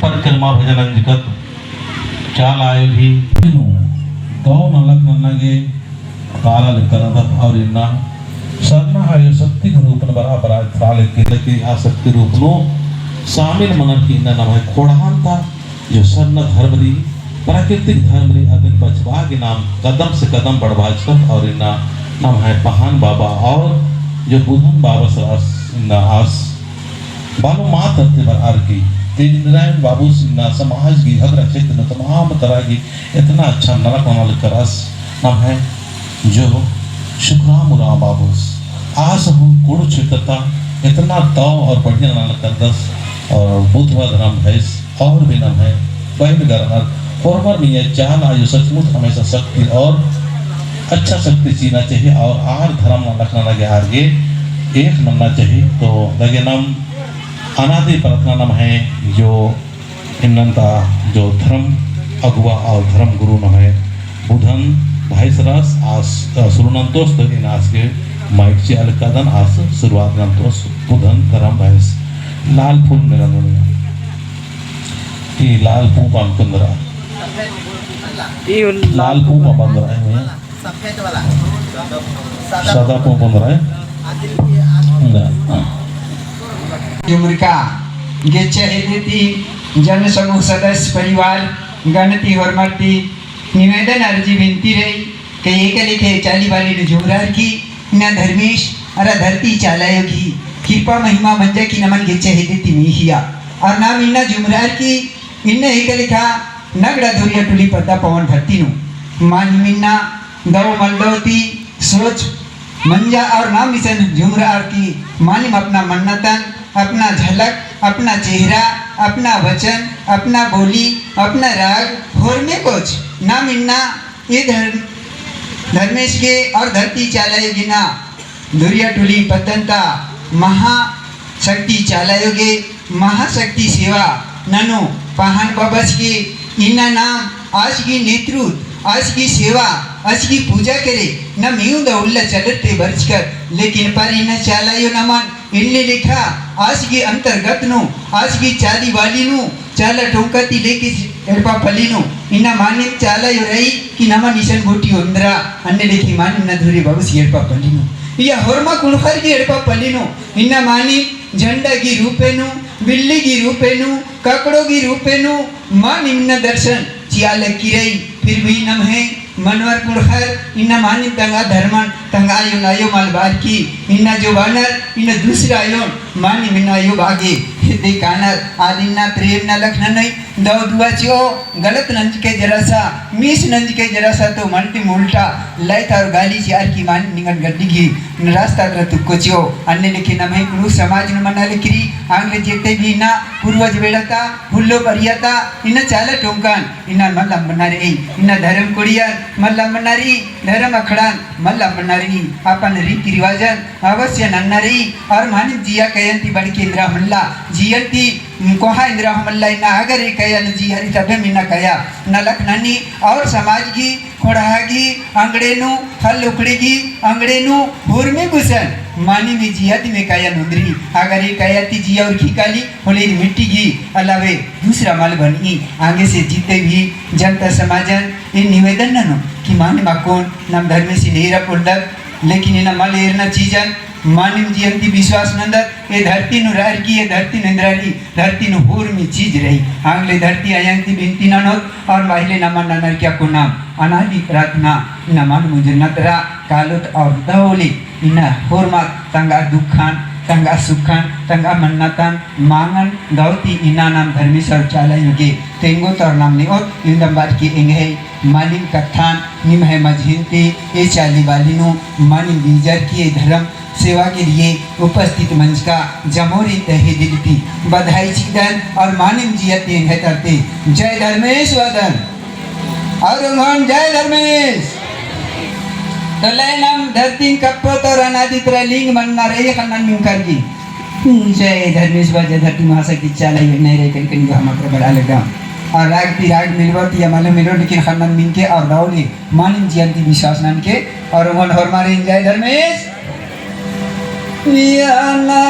परिक्रमा भजन अंजकत चाल आयो भी तो नलक नन्नागे काला लिखकर और इन्ना सरना आयो शक्ति रूप न बराबर आज साले के आ शक्ति रूप नो सामिल मनन की इन्ना नाम है खोड़ान था जो सरना धर्म री प्राकृतिक धर्म री अगन बचवा के नाम कदम से कदम बढ़वाज कर और इन्ना नाम है पहान बाबा और जो बुधन बाबा सरास इन्ना आस बालो मात करते बर आर की तेजनारायण बाबू सिन्हा समाज की हर क्षेत्र में तमाम तरह की इतना अच्छा नरक वाला करस नाम है जो शुक्राम राम बाबू आज हम गुण क्षेत्रता इतना दाव और बढ़िया नाम कर दस और बुद्धवा धर्म भैंस और भी नाम है पहले गरहर फॉर्मर में ये चाल आयु सचमुच हमेशा शक्ति और अच्छा शक्ति जीना चाहिए और आर धर्म रखना लगे आगे एक मनना चाहिए तो लगे नाम अनादि प्रार्थना नाम है जो इनका जो धर्म अगुआ और धर्म गुरु नाम है बुधन भाई सरस आज सुरुनंतोष तो इन आज के माइक ची अलकादन आज शुरुआत नंतोष बुधन धर्म भाई लाल फूल मेरा नोनिया ये लाल फूल पाम पंद्रा लाल फूल पाम पंद्रा है मैं सादा फूल पंद्रा है जुमरिका गेच्छा हेती जन समूह सदस्य परिवार गणति हरमती निवेदन अर्जी विनती रही कि एक लिखे चाली वाली ने जुमरार की न धर्मेश अरे धरती चालायोगी कृपा महिमा मंजा की नमन गेच्छा हेती मिहिया और नाम इन्ना जुमरार की इन्ना एक लिखा नगड़ा धुरिया टुली पता पवन धरती नु मान मिन्ना दो मलदौती सोच मंजा और नाम मिशन जुमरार की मानिम अपना मन्नतन अपना झलक अपना चेहरा अपना वचन अपना बोली अपना राग और में कुछ ना मिलना ये धर्मेश के और धरती चालायोगी ना धुरिया टुली पतंता महाशक्ति चालायोगे महाशक्ति सेवा ननो पहान बबस के इना नाम आज की नेतृत्व आज की सेवा आज की पूजा करे न म्यू दौल्ला चलते बरच कर लेकिन पर इन्हें चालायो नमन इनने लिखा आज की अंतर्गत नु आज की चाली वाली नु चाला ठोंकती लेके एरपा फली नु इना मानिम चालायो रही कि नमन ईशन गोटी उंदरा अन्ने लेखी मानिम न धुरी बाबूस एरपा फली नु या होरमा कुणखर की एरपा फली नु इना मानिम झंडा की रूपे नु बिल्ली की रूपे नु ककड़ों की रूपे नु मानिम न दर्शन चियाल की रही फिर भी नम है मनवर कुड़खर इन्ना मानी तंगा धर्मन तंगा आयो नायो मालबार की इन्ना जो बानर इन्ना दूसरा आयो मानी मिन्ना आयो भागे दे कानर आदिन्ना प्रेम न लखना नहीं दो दुआ चियो गलत नंज के जरासा मीस नंज के जरासा तो मल्टी मुल्टा लाइट और गाली चार की मान निगन गड्डी की रास्ता कर तुक्को चियो अन्य लिखे न मैं कुरु समाज न मना लिखरी आंग्ले जेते भी ना पूर्वज बेड़ता हुल्लो परियाता इन्ना चाला टोंकान इन्ना मल्लम बनारे इन्ना धर्म कुड़िया मल्लम बनारी धर्म अखड़ान मल्लम बनारी अपन रीति रिवाजन अवश्य नन्नरी और मानिक जिया कयंती बड़ केंद्र मल्ला जियंती कोहा इंद्रा मल्ला इन्ना अगर एक कयन जी हरि तबे मिन्ना कया नलक ननी और समाज की खोड़ागी अंगड़ेनु हल उखड़ेगी अंगड़ेनु हुर में गुसन मानी में जियाती में कया नुंदरी अगर ये कयाती जिया और खिकाली होले मिट्टी की अलावे दूसरा माल बनी आगे से जीते भी जनता समाजन ये निवेदन न कि माने माकोन नम धर्म से लेरा पुल्डक लेकिन इना माल एरना चीजन मानिम जियंती विश्वास नंदर ये धरती नु रार की ये धरती नंदरारी धरती नु हुर में चीज रही आंगले धरती आयंती बिनती ननोत और माहिले नमन ननर क्या को नाम अनादि प्रार्थना नमन मुझे नतरा कालुत और दौली इना हुर मात तंगा दुखान tangga sukan tangga mannatan mangan gauti inanam dharmi शौचालय युगे तेंगो तर नाम निओत युंदम्बार की इंगे मालिम कथान निम है मजहिंती ए चाली वालिनो मानिम बीजर की धर्म सेवा के लिए उपस्थित मंच का जमोरी तहे दिल की बधाई चिदन और मानिम जियते है तरते जय धर्मेश वदन और जय धर्मेश तलैनम धरती कपत और अनादित लिंग मनना रही खनन मिंकर की जय धर्मेश वजह धरती महाशक्ति चाला ये नहीं रहे कहीं जो हम अपने बड़ा लगा और राग ती राग मिलवती या मालूम मिलो लेकिन खनन मिंग के और दाऊली मानिम जियंती विश्वास नाम के और हमारे जय धर्मेश Yana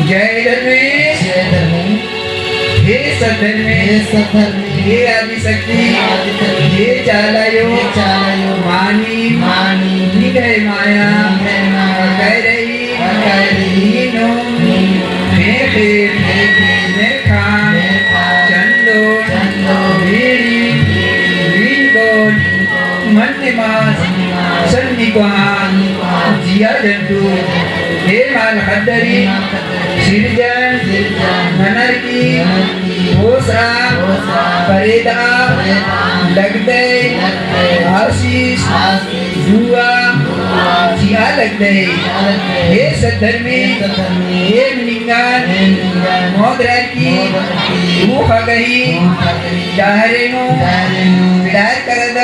जय धर्मे हे सधर्मे हे आदिशक्ति हे चालायो मानी निगय माया कह रही नो हे खान चंदो भेड़ी गोल मन्यमास सन्निग्वान जिया जंतु हे माल हदरी सिरजन ननरकी होसरा परेदा लगदे आशीष दुआ जिया लगदे हे सद्धर्मी हे निंगान मोदरा की मुख गई जाहरेनो विदार करद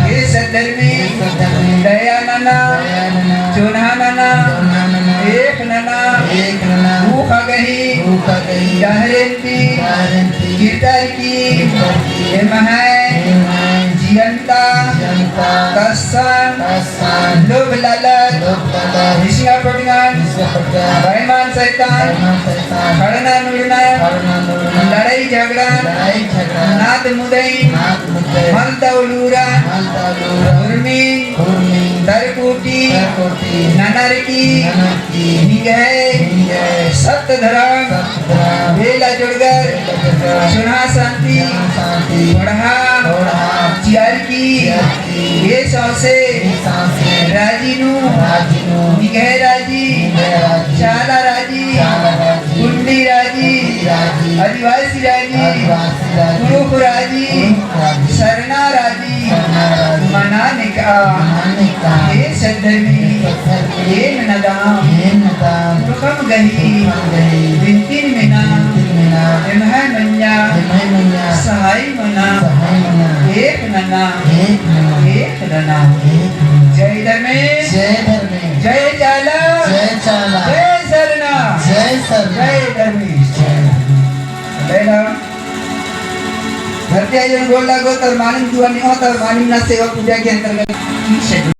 हे सद्धर्मी दया नना चुना नना एक नना मुख गई जाहरेंती गिरदार की हे महान जियंता कसन लोभ लालच हिसिया पटगान बैमान शैतान खड़ना नुड़ना लड़ाई झगड़ा नाद मुदई मलता उलूरा उर्मी दरकूटी ननरकी निगह सत्य धर्म बेला जुड़गर सुना शांति बढ़ा चियार की ये सौसे राजीनु निगह राजी चाला राजी कुंडी राजी आदिवासी राजी पुरुष राजी सरना राजी मनाने का हे सद्धर्मी हे नदाम रुकम गही बिंतिन मिना एमह मंजा सहाय मना एक नना एक नना जय धर्मे जय चाला जय सरना जय धर्मी घर के बोल लागो तर मानिम दुआ नहीं होता मानिम ना सेवा पूजा के अंतर्गत